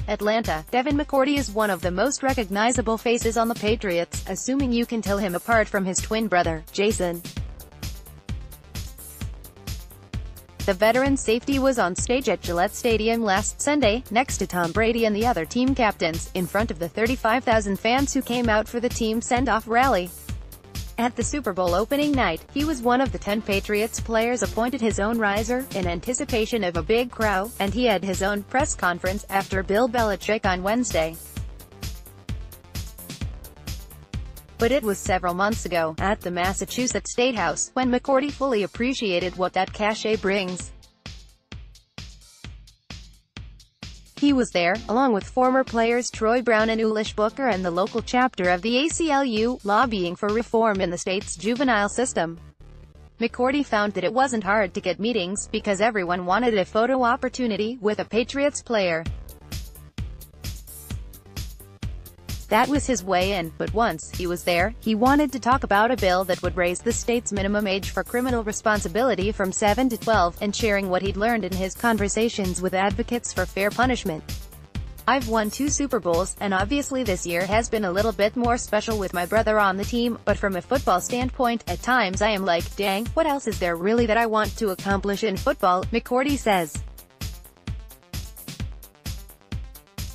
Atlanta. Devin McCourty is one of the most recognizable faces on the Patriots, assuming you can tell him apart from his twin brother, Jason. The veteran safety was on stage at Gillette Stadium last Sunday, next to Tom Brady and the other team captains, in front of the 35,000 fans who came out for the team send-off rally. At the Super Bowl opening night, he was one of the 10 Patriots players appointed his own riser, in anticipation of a big crowd, and he had his own press conference after Bill Belichick on Wednesday. But it was several months ago, at the Massachusetts State House, when McCourty fully appreciated what that cachet brings. He was there, along with former players Troy Brown and Ulish Booker and the local chapter of the ACLU, lobbying for reform in the state's juvenile system. McCourty found that it wasn't hard to get meetings, because everyone wanted a photo opportunity with a Patriots player. That was his way in, but once he was there, he wanted to talk about a bill that would raise the state's minimum age for criminal responsibility from 7 to 12, and sharing what he'd learned in his conversations with advocates for fair punishment. "I've won 2 Super Bowls, and obviously this year has been a little bit more special with my brother on the team, but from a football standpoint, at times I am like, dang, what else is there really that I want to accomplish in football?" McCourty says.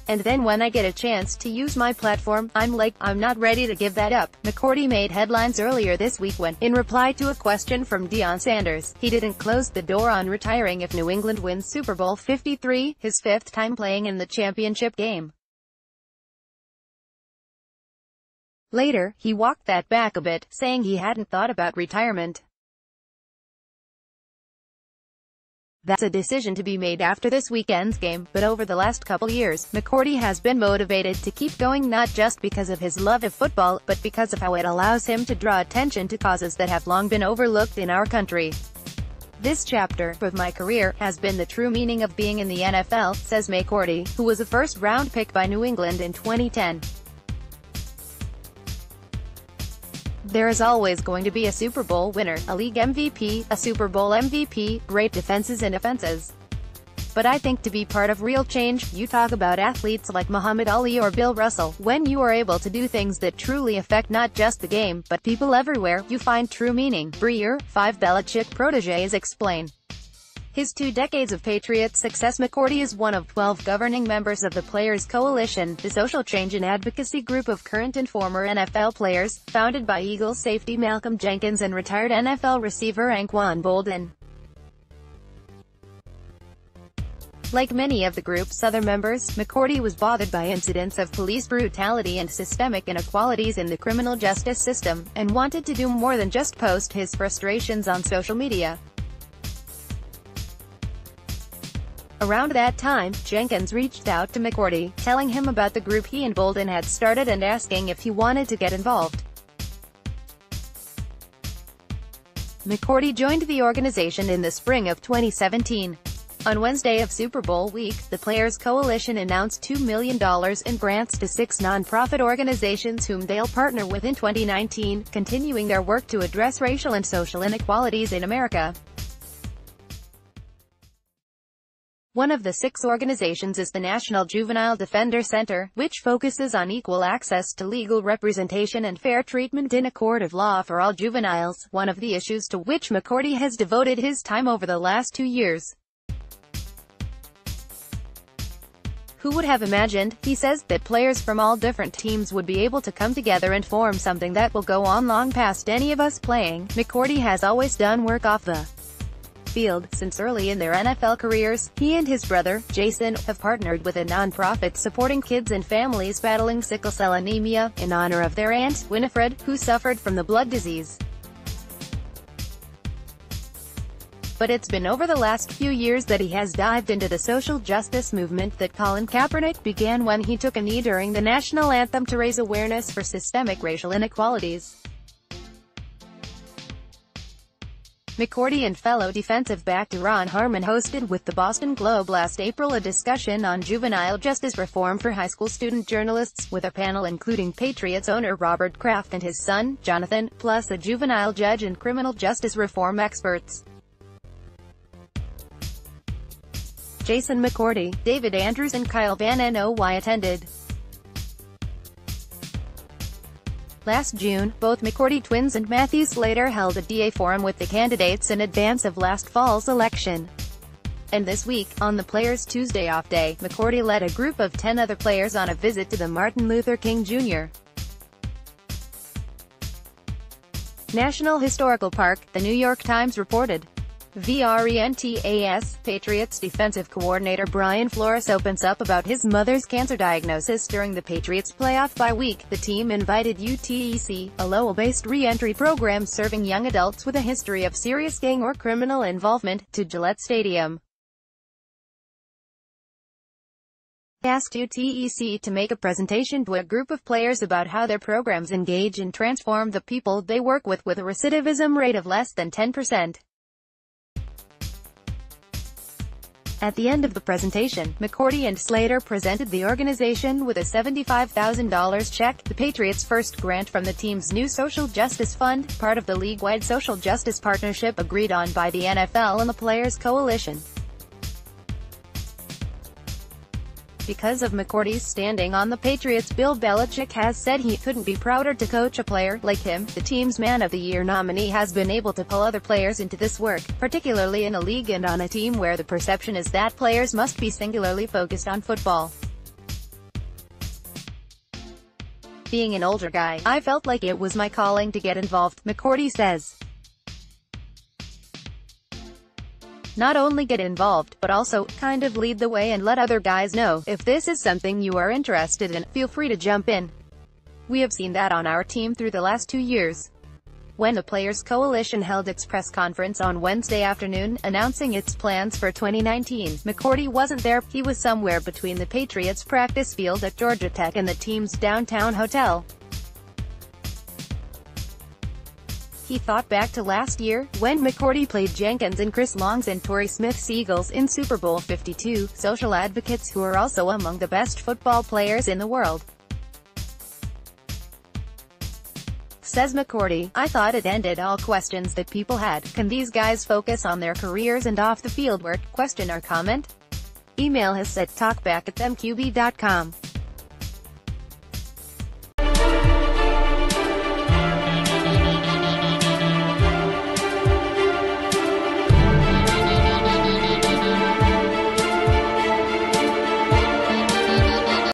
"And then when I get a chance to use my platform, I'm like, I'm not ready to give that up." McCourty made headlines earlier this week when, in reply to a question from Deion Sanders, he didn't close the door on retiring if New England wins Super Bowl 53, his 5th time playing in the championship game. Later, he walked that back a bit, saying he hadn't thought about retirement. "That's a decision to be made after this weekend's game, but over the last couple years, McCourty has been motivated to keep going not just because of his love of football, but because of how it allows him to draw attention to causes that have long been overlooked in our country. This chapter of my career has been the true meaning of being in the NFL," says McCourty, who was a first-round pick by New England in 2010. "There is always going to be a Super Bowl winner, a league MVP, a Super Bowl MVP, great defenses and offenses. But I think to be part of real change, you talk about athletes like Muhammad Ali or Bill Russell, when you are able to do things that truly affect not just the game, but people everywhere, you find true meaning." Breer, 5 Belichick protégés explain. His 2 decades of Patriots success. McCourty is one of 12 governing members of the Players Coalition, the social change and advocacy group of current and former NFL players, founded by Eagles safety Malcolm Jenkins and retired NFL receiver Anquan Boldin. Like many of the group's other members, McCourty was bothered by incidents of police brutality and systemic inequalities in the criminal justice system, and wanted to do more than just post his frustrations on social media. Around that time, Jenkins reached out to McCourty, telling him about the group he and Boldin had started and asking if he wanted to get involved. McCourty joined the organization in the spring of 2017. On Wednesday of Super Bowl week, the Players Coalition announced $2 million in grants to 6 nonprofit organizations whom they'll partner with in 2019, continuing their work to address racial and social inequalities in America. One of the 6 organizations is the National Juvenile Defender Center, which focuses on equal access to legal representation and fair treatment in a court of law for all juveniles, one of the issues to which McCourty has devoted his time over the last 2 years. "Who would have imagined," he says, "that players from all different teams would be able to come together and form something that will go on long past any of us playing." McCourty has always done work off the field. Since early in their NFL careers, he and his brother, Jason, have partnered with a nonprofit supporting kids and families battling sickle cell anemia, in honor of their aunt, Winifred, who suffered from the blood disease. But it's been over the last few years that he has dived into the social justice movement that Colin Kaepernick began when he took a knee during the national anthem to raise awareness for systemic racial inequalities. McCourty and fellow defensive back Ron Harmon hosted with the Boston Globe last April a discussion on juvenile justice reform for high school student journalists, with a panel including Patriots owner Robert Kraft and his son, Jonathan, plus a juvenile judge and criminal justice reform experts. Jason McCourty, David Andrews and Kyle Van Noy attended. Last June, both McCourty twins and Matthew Slater held a DA forum with the candidates in advance of last fall's election. And this week, on the Players' Tuesday off day, McCourty led a group of 10 other players on a visit to the Martin Luther King Jr. National Historical Park, the New York Times reported. VRENTAS, Patriots defensive coordinator Brian Flores opens up about his mother's cancer diagnosis during the Patriots playoff bye week. The team invited UTEC, a Lowell-based re-entry program serving young adults with a history of serious gang or criminal involvement, to Gillette Stadium. They asked UTEC to make a presentation to a group of players about how their programs engage and transform the people they work with a recidivism rate of less than 10%. At the end of the presentation, McCourty and Slater presented the organization with a $75,000 check, the Patriots' first grant from the team's new social justice fund, part of the league-wide social justice partnership agreed on by the NFL and the Players Coalition. Because of McCourty's standing on the Patriots, Bill Belichick has said he couldn't be prouder to coach a player like him. The team's Man of the Year nominee has been able to pull other players into this work, particularly in a league and on a team where the perception is that players must be singularly focused on football. Being an older guy, I felt like it was my calling to get involved, McCourty says. Not only get involved, but also, kind of lead the way and let other guys know, if this is something you are interested in, feel free to jump in. We have seen that on our team through the last 2 years. When the Players Coalition held its press conference on Wednesday afternoon, announcing its plans for 2019, McCourty wasn't there. He was somewhere between the Patriots' practice field at Georgia Tech and the team's downtown hotel. He thought back to last year, when McCourty played Jenkins and Chris Long's and Torrey Smith's Eagles in Super Bowl 52, social advocates who are also among the best football players in the world. Says McCourty, I thought it ended all questions that people had. Can these guys focus on their careers and off-the-field work? Question or comment? Email us at talkback@mqb.com.